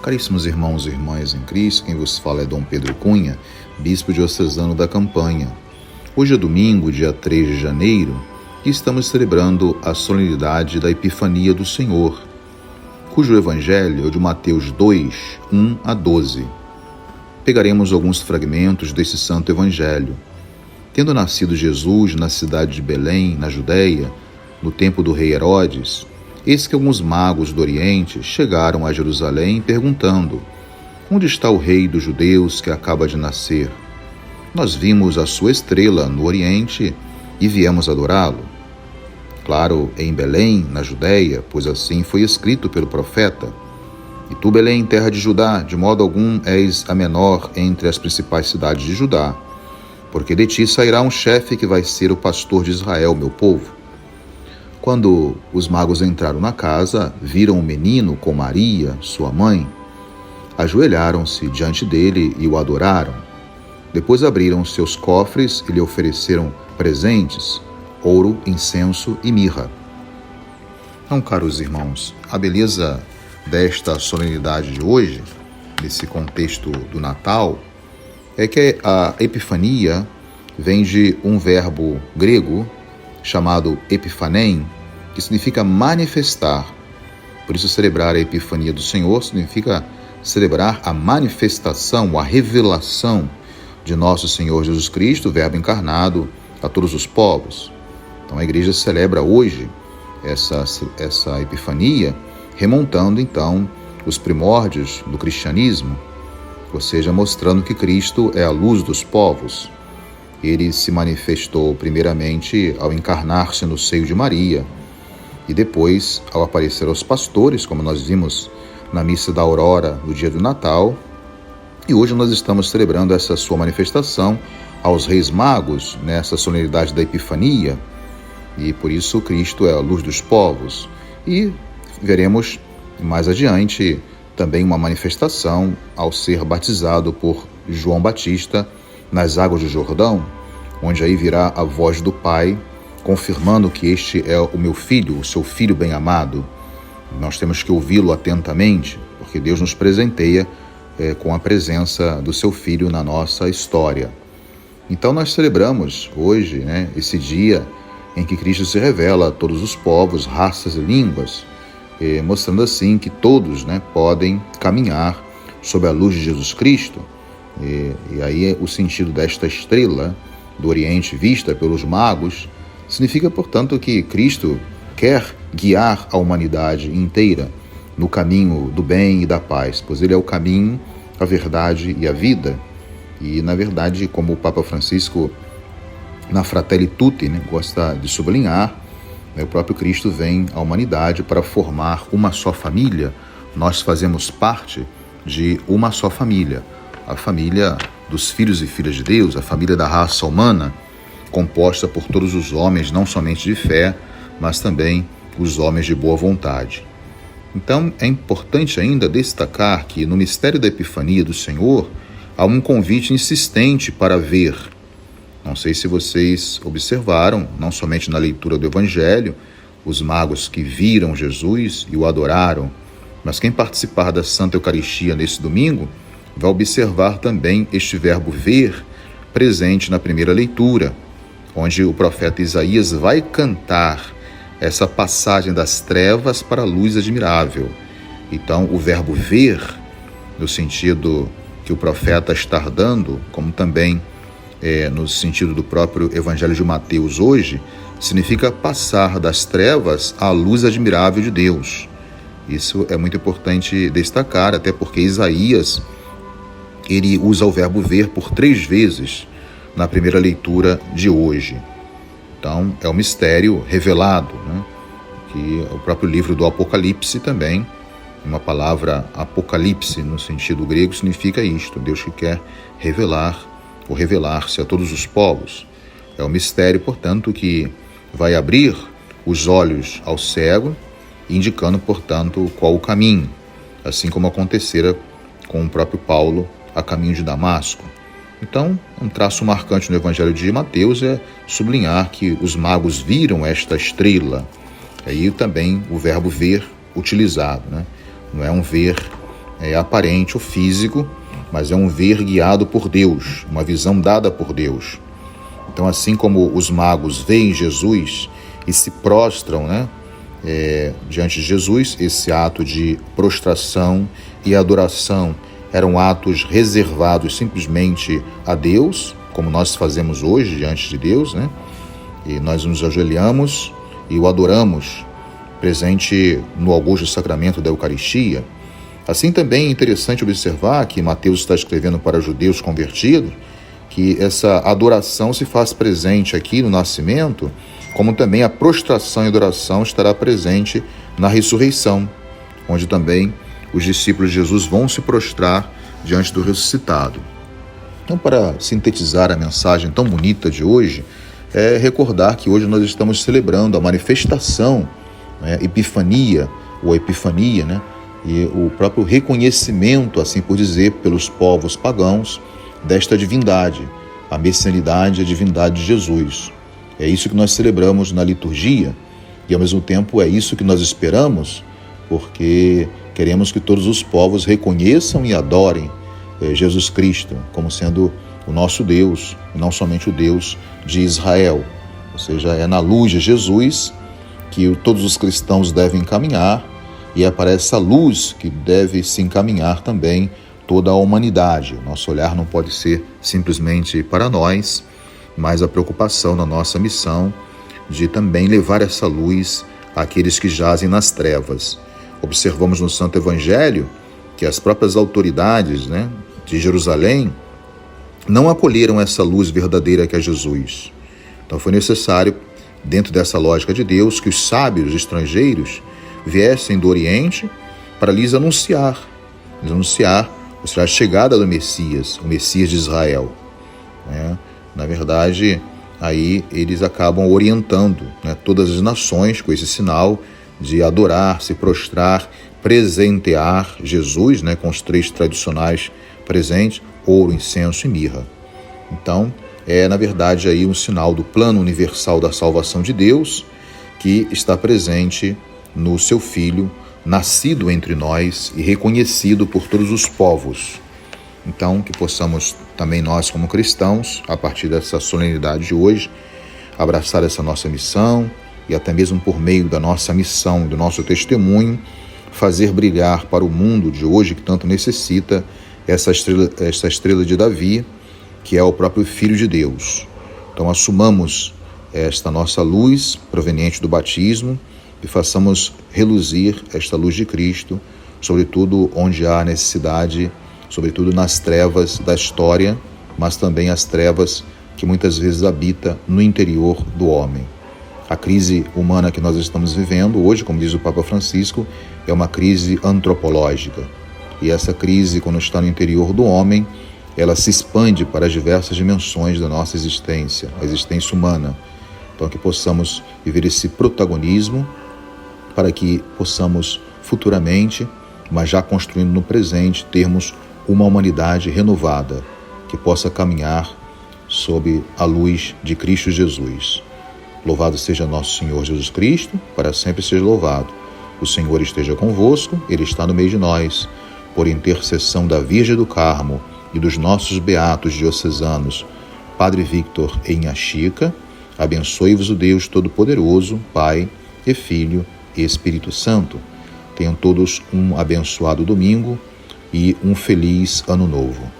Caríssimos irmãos e irmãs em Cristo, quem vos fala é Dom Pedro Cunha, bispo diocesano da Campanha. Hoje é domingo, dia 3 de janeiro, e estamos celebrando a solenidade da Epifania do Senhor, cujo evangelho é o de Mateus 2, 1 a 12. Pegaremos alguns fragmentos desse santo evangelho. Tendo nascido Jesus na cidade de Belém, na Judéia, no tempo do rei Herodes, eis que alguns magos do Oriente chegaram a Jerusalém perguntando: onde está o rei dos judeus que acaba de nascer? Nós vimos a sua estrela no Oriente e viemos adorá-lo. Claro, em Belém, na Judéia, pois assim foi escrito pelo profeta: e tu, Belém, terra de Judá, de modo algum és a menor entre as principais cidades de Judá, porque de ti sairá um chefe que vai ser o pastor de Israel, meu povo. Quando os magos entraram na casa, viram o menino com Maria, sua mãe. Ajoelharam-se diante dele e o adoraram. Depois abriram seus cofres e lhe ofereceram presentes, ouro, incenso e mirra. Então, caros irmãos, a beleza desta solenidade de hoje, nesse contexto do Natal, é que a Epifania vem de um verbo grego chamado epifanem, que significa manifestar. Por isso, celebrar a Epifania do Senhor significa celebrar a manifestação, a revelação de nosso Senhor Jesus Cristo, Verbo encarnado, a todos os povos. Então, a Igreja celebra hoje essa Epifania, remontando, então, os primórdios do cristianismo, ou seja, mostrando que Cristo é a luz dos povos. Ele se manifestou primeiramente ao encarnar-se no seio de Maria e depois ao aparecer aos pastores, como nós vimos na missa da aurora no dia do Natal. E hoje nós estamos celebrando essa sua manifestação aos reis magos nessa solenidade da Epifania, e por isso Cristo é a luz dos povos. E veremos mais adiante também uma manifestação ao ser batizado por João Batista nas águas do Jordão, onde aí virá a voz do Pai, confirmando que este é o meu filho, o seu filho bem-amado. Nós temos que ouvi-lo atentamente, porque Deus nos presenteia com a presença do seu filho na nossa história. Então nós celebramos hoje, esse dia em que Cristo se revela a todos os povos, raças e línguas, mostrando assim que todos podem caminhar sob a luz de Jesus Cristo. E aí o sentido desta estrela do Oriente vista pelos magos significa, portanto, que Cristo quer guiar a humanidade inteira no caminho do bem e da paz, pois Ele é o caminho, a verdade e a vida. E, na verdade, como o Papa Francisco, na Fratelli Tutti, gosta de sublinhar, o próprio Cristo vem à humanidade para formar uma só família. Nós fazemos parte de uma só família, a família dos filhos e filhas de Deus, a família da raça humana, composta por todos os homens, não somente de fé, mas também os homens de boa vontade. Então, é importante ainda destacar que no mistério da Epifania do Senhor há um convite insistente para ver. Não sei se vocês observaram, não somente na leitura do Evangelho, os magos que viram Jesus e o adoraram, mas quem participar da Santa Eucaristia nesse domingo vai observar também este verbo ver presente na primeira leitura, onde o profeta Isaías vai cantar essa passagem das trevas para a luz admirável. Então, o verbo ver, no sentido que o profeta está dando, como também no sentido do próprio Evangelho de Mateus hoje, significa passar das trevas à luz admirável de Deus. Isso é muito importante destacar, até porque Isaías ele usa o verbo ver por 3 vezes na primeira leitura de hoje. Então, é um mistério revelado, que o próprio livro do Apocalipse também, uma palavra apocalipse no sentido grego, significa isto: Deus que quer revelar ou revelar-se a todos os povos. É um mistério, portanto, que vai abrir os olhos ao cego, indicando, portanto, qual o caminho, assim como acontecera com o próprio Paulo a caminho de Damasco. Então, um traço marcante no Evangelho de Mateus é sublinhar que os magos viram esta estrela. Aí também o verbo ver utilizado, Não é um ver aparente ou físico, mas é um ver guiado por Deus, uma visão dada por Deus. Então, assim como os magos veem Jesus e se prostram, diante de Jesus, esse ato de prostração e adoração eram atos reservados simplesmente a Deus, como nós fazemos hoje diante de Deus, E nós nos ajoelhamos e o adoramos, presente no augusto sacramento da Eucaristia. Assim também é interessante observar que Mateus está escrevendo para judeus convertidos, que essa adoração se faz presente aqui no nascimento, como também a prostração e adoração estará presente na ressurreição, onde também os discípulos de Jesus vão se prostrar diante do ressuscitado. Então, para sintetizar a mensagem tão bonita de hoje, é recordar que hoje nós estamos celebrando a manifestação, epifania, ou epifania, e o próprio reconhecimento, assim por dizer, pelos povos pagãos, desta divindade, a messianidade e a divindade de Jesus. É isso que nós celebramos na liturgia e, ao mesmo tempo, é isso que nós esperamos, porque queremos que todos os povos reconheçam e adorem Jesus Cristo como sendo o nosso Deus, e não somente o Deus de Israel. Ou seja, é na luz de Jesus que todos os cristãos devem caminhar, e é para essa luz que deve se encaminhar também toda a humanidade. Nosso olhar não pode ser simplesmente para nós, mas a preocupação na nossa missão de também levar essa luz àqueles que jazem nas trevas. Observamos no Santo Evangelho que as próprias autoridades de Jerusalém não acolheram essa luz verdadeira que é Jesus. Então foi necessário, dentro dessa lógica de Deus, que os sábios estrangeiros viessem do Oriente para lhes anunciar a chegada do Messias, o Messias de Israel. Na verdade, aí eles acabam orientando todas as nações com esse sinal de adorar, se prostrar, presentear Jesus, com os 3 tradicionais presentes, ouro, incenso e mirra. Então, é na verdade aí um sinal do plano universal da salvação de Deus, que está presente no seu Filho, nascido entre nós e reconhecido por todos os povos. Então, que possamos também nós, como cristãos, a partir dessa solenidade de hoje, abraçar essa nossa missão e até mesmo por meio da nossa missão, do nosso testemunho, fazer brilhar para o mundo de hoje que tanto necessita essa estrela de Davi, que é o próprio Filho de Deus. Então, assumamos esta nossa luz proveniente do batismo e façamos reluzir esta luz de Cristo, sobretudo onde há necessidade, sobretudo nas trevas da história, mas também as trevas que muitas vezes habita no interior do homem. A crise humana que nós estamos vivendo hoje, como diz o Papa Francisco, é uma crise antropológica. E essa crise, quando está no interior do homem, ela se expande para as diversas dimensões da nossa existência, a existência humana. Então, que possamos viver esse protagonismo para que possamos futuramente, mas já construindo no presente, termos uma humanidade renovada, que possa caminhar sob a luz de Cristo Jesus. Louvado seja nosso Senhor Jesus Cristo, para sempre seja louvado. O Senhor esteja convosco, Ele está no meio de nós. Por intercessão da Virgem do Carmo e dos nossos beatos diocesanos, Padre Victor e Inha Chica, abençoe-vos o Deus Todo-Poderoso, Pai e Filho e Espírito Santo. Tenham todos um abençoado domingo e um feliz ano novo.